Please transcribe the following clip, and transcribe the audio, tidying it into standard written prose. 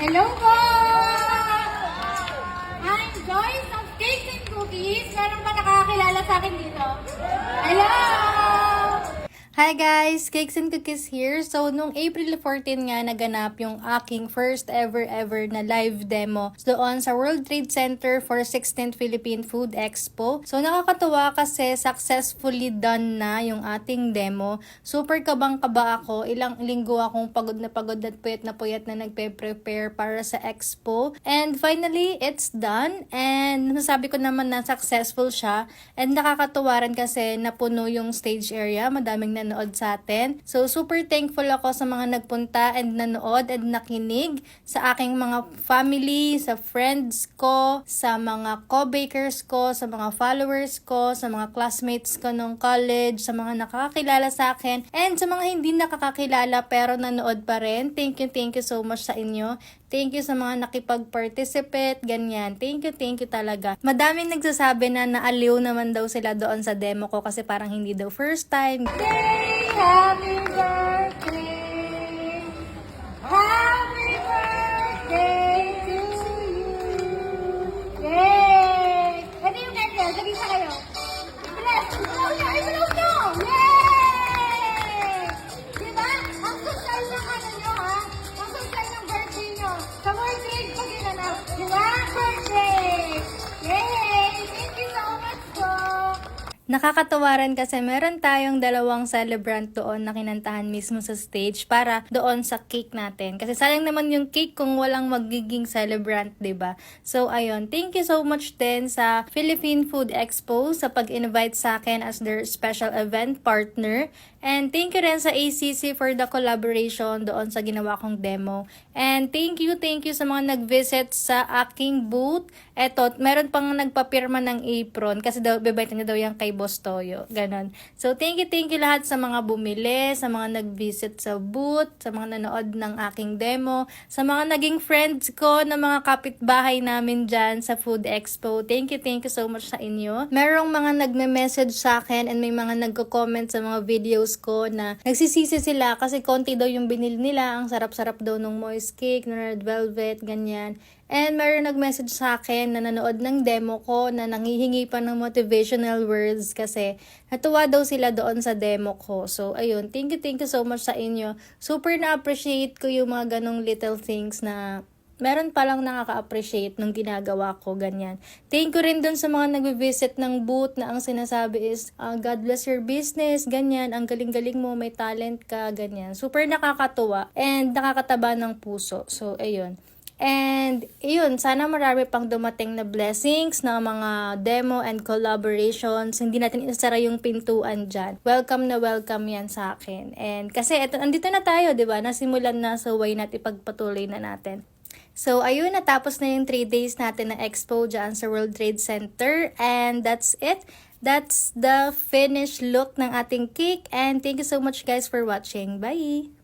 Hello po! I'm Joyce of Cakes and Cookies. Meron ba nakakakilala sa akin dito? Hello! Hi guys! Cakes and Cookies here. So, nung April 14 nga naganap yung aking first ever na live demo doon sa World Trade Center for 16th Philippine Food Expo. So, nakakatuwa kasi successfully done na yung ating demo. Super kabang-kaba ako. Ilang linggo akong pagod na puyat na nagpe-prepare para sa expo. And finally, it's done. And nasabi ko naman na successful siya. And nakakatuwa rin kasi napuno yung stage area. Madaming nanood sa atin. So, super thankful ako sa mga nagpunta and nanood and nakinig sa aking mga family, sa friends ko, sa mga co-bakers ko, sa mga followers ko, sa mga classmates ko nung college, sa mga nakakakilala sa akin, and sa mga hindi nakakakilala pero nanood pa rin. Thank you so much sa inyo. Thank you sa mga nakipag-participate, ganyan. Thank you talaga. Madaming nagsasabi na naaliw naman daw sila doon sa demo ko kasi parang hindi daw first time. Yay! Happy birthday! Happy birthday to you! Yay! Ito yung candle. Lagi sa kayo. Bless! Blow nyo! Ay, blow nyo! Yay! Diba? Ang social ng ano nyo, ha? Ang social ng birthday nyo. Sa World Trade pag ginanap. Diba? Birthday! Yay! Thank you so much po! Nakakatawa rin kasi meron tayong dalawang celebrant doon na kinantahan mismo sa stage para doon sa cake natin. Kasi sayang naman yung cake kung walang magiging celebrant, 'di ba? So ayun, thank you so much din sa Philippine Food Expo sa pag-invite sa akin as their special event partner. And thank you rin sa ACC for the collaboration doon sa ginawa kong demo. And thank you sa mga nag-visit sa aking booth. Eto, meron pang nagpapirma ng apron kasi daw bebenta niya daw yan kay Boss Toyo. Ganon. So thank you lahat sa mga bumili, sa mga nag-visit sa booth, sa mga nanood ng aking demo, sa mga naging friends ko na mga kapitbahay namin dyan sa Food Expo. Thank you so much sa inyo. Merong mga nagme-message sa akin and may mga nagko-comment sa mga videos ko na nagsisisi sila kasi konti daw yung binili nila. Ang sarap-sarap daw nung moist cake, na red velvet, ganyan. And mayroon nag-message sa akin na nanood ng demo ko na nangihingi pa ng motivational words kasi natuwa daw sila doon sa demo ko. So, ayun. Thank you so much sa inyo. Super na-appreciate ko yung mga ganong little things na meron palang nakaka-appreciate nung ginagawa ko, ganyan. Thank you rin dun sa mga nag-visit ng booth na ang sinasabi is, God bless your business, ganyan, ang galing-galing mo, may talent ka, ganyan. Super nakakatuwa and nakakataba ng puso. So, ayun. And, yun, sana marami pang dumating na blessings na mga demo and collaborations. Hindi natin isara yung pintuan dyan. Welcome na welcome yan sa akin. And, kasi, andito na tayo, di ba? Nasimulan na, so why not ipagpatuloy na natin. So, ayun, natapos na yung 3 days natin na expo dyan sa World Trade Center. And that's it. That's the finished look ng ating cake. And thank you so much guys for watching. Bye!